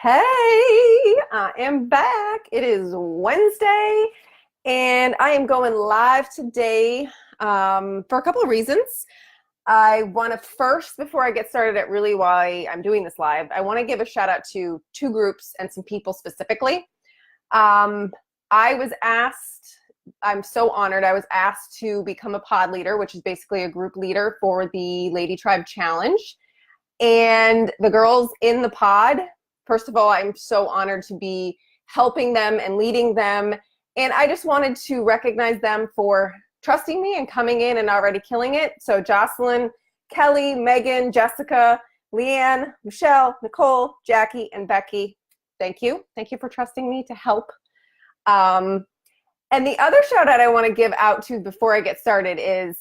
Hey, I am back. It is Wednesday, and I am going live today for a couple of reasons. I want to first, before I get started at really why I'm doing this live, I want to give a shout out to two groups and some people specifically. I was asked, I'm so honored, I was asked to become a pod leader, which is basically a group leader for the Lady Tribe Challenge. And the girls in the pod, first of all, I'm so honored to be helping them and leading them. And I just wanted to recognize them for trusting me and coming in and already killing it. So Jocelyn, Kelly, Megan, Jessica, Leanne, Michelle, Nicole, Jackie, and Becky, thank you. Thank you for trusting me to help. And the other shout out I want to give out to before I get started is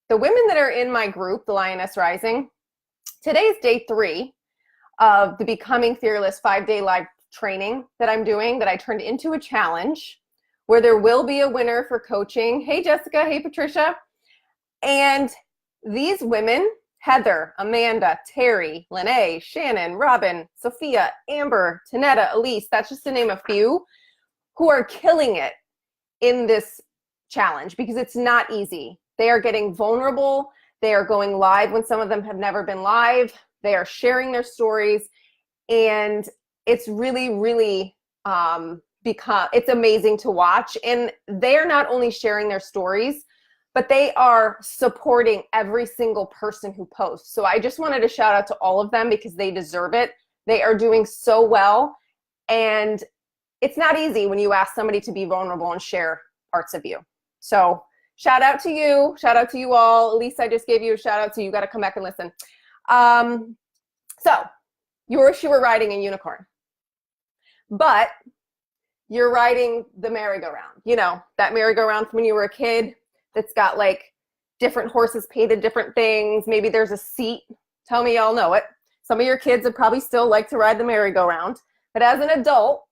the women that are in my group, the Lioness Rising. Today is day 3 of the Becoming Fearless 5-day live training that I'm doing, that I turned into a challenge where there will be a winner for coaching. Hey, Jessica. Hey, Patricia. And these women, Heather, Amanda, Terry, Lene, Shannon, Robin, Sophia, Amber, Tanetta, Elise, that's just to name a few, who are killing it in this challenge because it's not easy. They are getting vulnerable. They are going live when some of them have never been live. They are sharing their stories, and it's really, really it's amazing to watch. And they are not only sharing their stories, but they are supporting every single person who posts. So I just wanted to shout out to all of them because they deserve it. They are doing so well, and it's not easy when you ask somebody to be vulnerable and share parts of you. So shout out to you. Shout out to you all. Elise, I just gave you a shout out, so you got to come back and listen. So you wish you were riding a unicorn, but you're riding the merry-go-round. You know, that merry-go-round from when you were a kid that's got like different horses painted different things. Maybe there's a seat. Tell me y'all know it. Some of your kids would probably still like to ride the merry-go-round, but as an adult,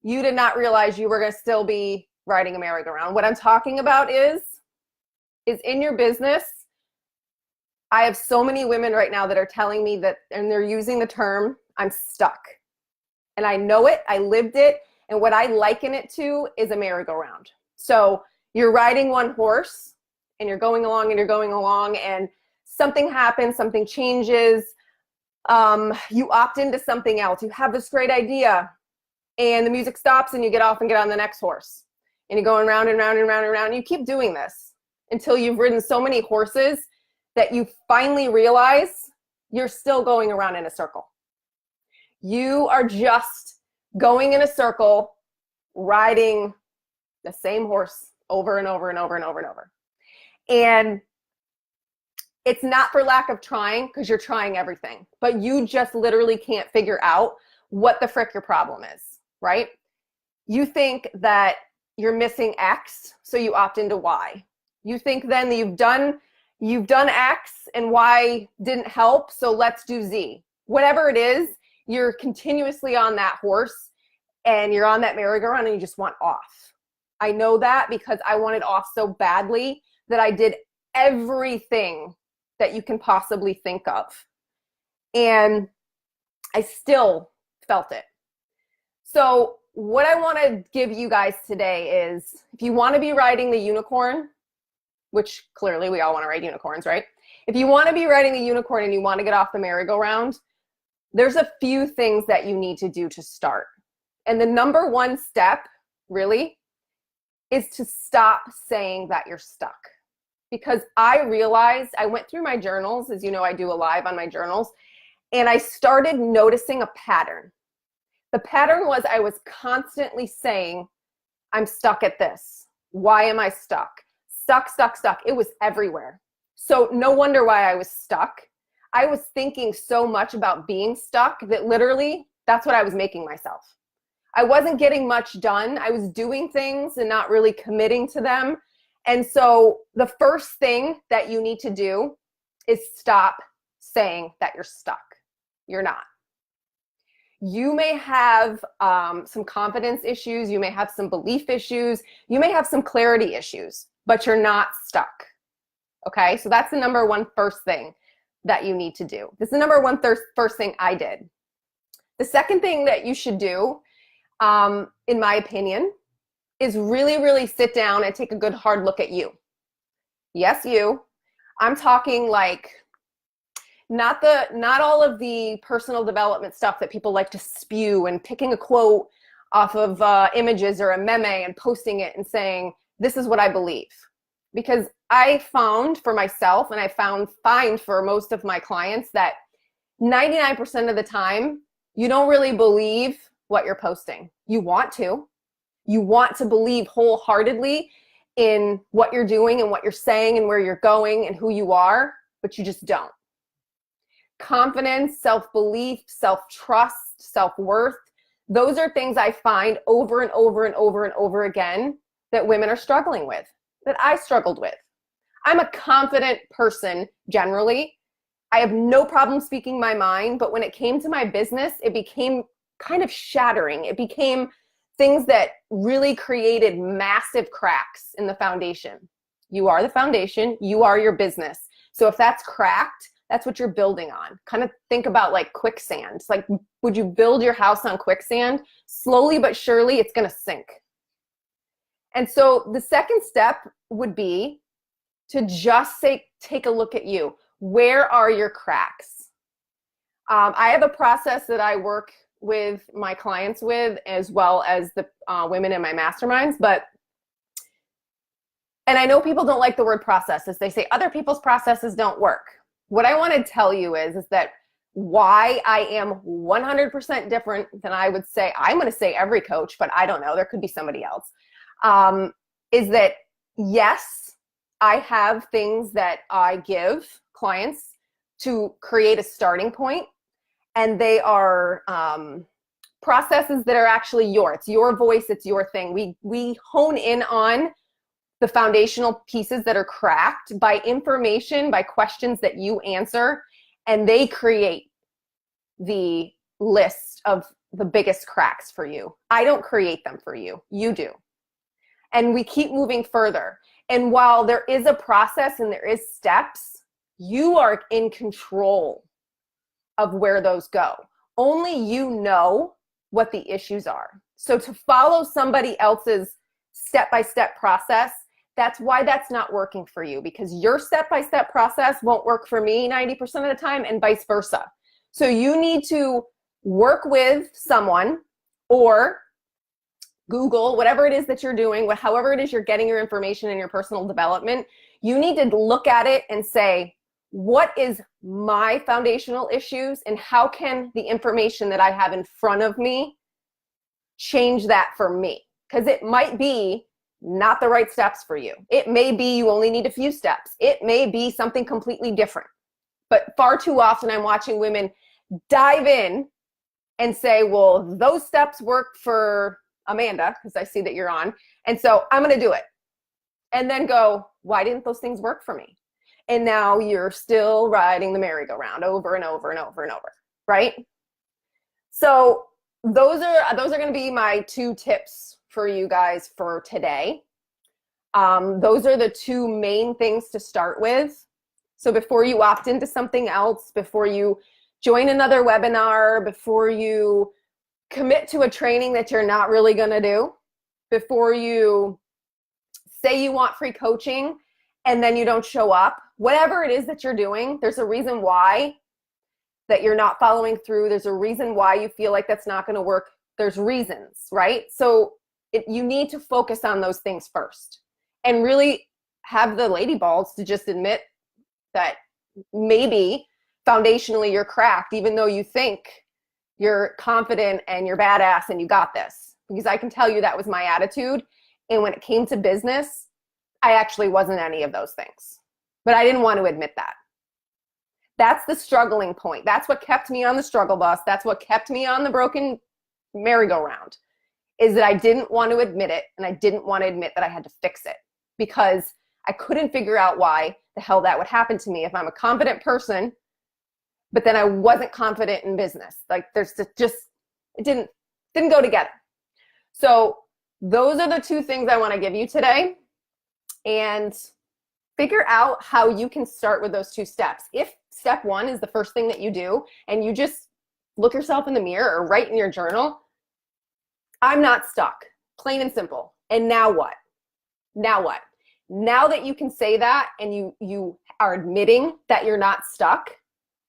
you did not realize you were going to still be riding a merry-go-round. What I'm talking about is in your business. I have so many women right now that are telling me that, and they're using the term, I'm stuck. And I know it, I lived it, and what I liken it to is a merry-go-round. So you're riding one horse, and you're going along, and you're going along, and something happens, something changes, you opt into something else, you have this great idea, and the music stops, and you get off and get on the next horse. And you're going round and round and round and round, and you keep doing this until you've ridden so many horses that you finally realize you're still going around in a circle. You are just going in a circle, riding the same horse over and over and over and over and over. And it's not for lack of trying, because you're trying everything, but you just literally can't figure out what the frick your problem is, right? You think that you're missing X, so you opt into Y. You think then that you've done X and Y didn't help, so let's do Z. Whatever it is, you're continuously on that horse and you're on that merry-go-round and you just want off. I know that because I wanted off so badly that I did everything that you can possibly think of. And I still felt it. So what I want to give you guys today is, if you want to be riding the unicorn, which clearly we all want to ride unicorns, right? If you want to be riding a unicorn and you want to get off the merry-go-round, there's a few things that you need to do to start. And the number one step, really, is to stop saying that you're stuck. Because I realized, I went through my journals, as you know, I do a live on my journals, and I started noticing a pattern. The pattern was I was constantly saying, I'm stuck at this. Why am I stuck? Stuck, stuck, stuck. It was everywhere. So no wonder why I was stuck. I was thinking so much about being stuck that literally that's what I was making myself. I wasn't getting much done. I was doing things and not really committing to them. And so the first thing that you need to do is stop saying that you're stuck. You're not. You may have some confidence issues. You may have some belief issues. You may have some clarity issues, but you're not stuck. Okay, so that's the number one first thing that you need to do. This is the number one first thing I did. The second thing that you should do, in my opinion, is really, really sit down and take a good hard look at you. Yes, you. I'm talking like not all of the personal development stuff that people like to spew and picking a quote off of images or a meme and posting it and saying, this is what I believe. Because I found for myself, and I find for most of my clients, that 99% of the time, you don't really believe what you're posting. You want to. You want to believe wholeheartedly in what you're doing and what you're saying and where you're going and who you are, but you just don't. Confidence, self-belief, self-trust, self-worth, those are things I find over and over and over and over again that women are struggling with, that I struggled with. I'm a confident person generally. I have no problem speaking my mind, but when it came to my business, it became kind of shattering. It became things that really created massive cracks in the foundation. You are the foundation. You are your business. So if that's cracked, that's what you're building on. Kind of think about like quicksand. Like, would you build your house on quicksand? Slowly but surely, it's going to sink. And so the second step would be to just take a look at you. Where are your cracks? I have a process that I work with my clients with, as well as the women in my masterminds. And I know people don't like the word processes. They say other people's processes don't work. What I want to tell you is that why I am 100% different than I would say, I'm going to say every coach, but I don't know, there could be somebody else, is that yes, I have things that I give clients to create a starting point, and they are processes that are actually yours. It's your voice, it's your thing. We hone in on the foundational pieces that are cracked by information, by questions that you answer, and they create the list of the biggest cracks for you. I don't create them for you. You do. And we keep moving further. And while there is a process and there is steps, you are in control of where those go. Only you know what the issues are. So to follow somebody else's step-by-step process, that's why that's not working for you, because your step-by-step process won't work for me 90% of the time, and vice versa. So you need to work with someone or Google, whatever it is that you're doing, however it is you're getting your information in your personal development, you need to look at it and say, what is my foundational issues, and how can the information that I have in front of me change that for me? Because it might be not the right steps for you. It may be you only need a few steps. It may be something completely different. But far too often I'm watching women dive in and say, well, those steps worked for Amanda, because I see that you're on, and so I'm going to do it. And then go, why didn't those things work for me? And now you're still riding the merry-go-round over and over and over and over, right? So those are going to be my 2 tips for you guys for today. Those are the 2 main things to start with. So before you opt into something else, before you join another webinar, before you commit to a training that you're not really going to do, before you say you want free coaching and then you don't show up, whatever it is that you're doing, there's a reason why that you're not following through. There's a reason why you feel like that's not going to work. There's reasons, right? So you need to focus on those things first and really have the lady balls to just admit that maybe foundationally you're cracked, even though you think you're confident and you're badass and you got this. Because I can tell you that was my attitude. And when it came to business, I actually wasn't any of those things. But I didn't want to admit that. That's the struggling point. That's what kept me on the struggle bus. That's what kept me on the broken merry-go-round, is that I didn't want to admit it, and I didn't want to admit that I had to fix it, because I couldn't figure out why the hell that would happen to me if I'm a confident person, but then I wasn't confident in business. Like there's just, it didn't go together. So those are the 2 things I want to give you today, and figure out how you can start with those 2 steps. If step 1 is the first thing that you do and you just look yourself in the mirror or write in your journal, I'm not stuck, plain and simple. And now what? Now what? Now that you can say that and you are admitting that you're not stuck,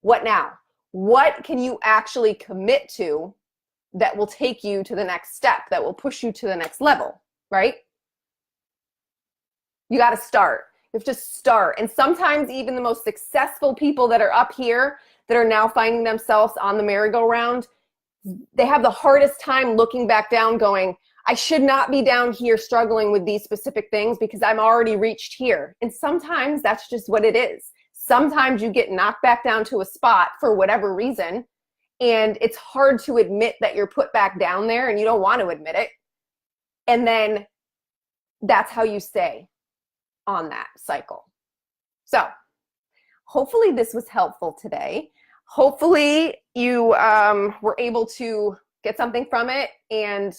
what now? What can you actually commit to that will take you to the next step, that will push you to the next level, right? You got to start. You have to start. And sometimes even the most successful people that are up here that are now finding themselves on the merry-go-round, they have the hardest time looking back down going, I should not be down here struggling with these specific things because I'm already reached here. And sometimes that's just what it is. Sometimes you get knocked back down to a spot for whatever reason, and it's hard to admit that you're put back down there and you don't want to admit it. And then that's how you stay on that cycle. So hopefully this was helpful today. Hopefully you were able to get something from it. And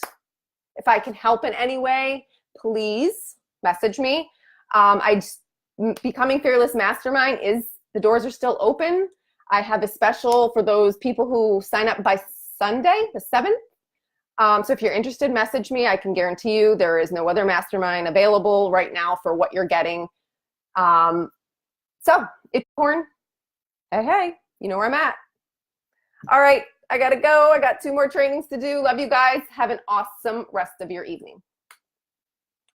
if I can help in any way, please message me. Becoming Fearless Mastermind the doors are still open. I have a special for those people who sign up by Sunday, the 7th. So if you're interested, message me. I can guarantee you there is no other mastermind available right now for what you're getting. So it's Corn. Hey, you know where I'm at. All right, I gotta go. I got 2 more trainings to do. Love you guys. Have an awesome rest of your evening.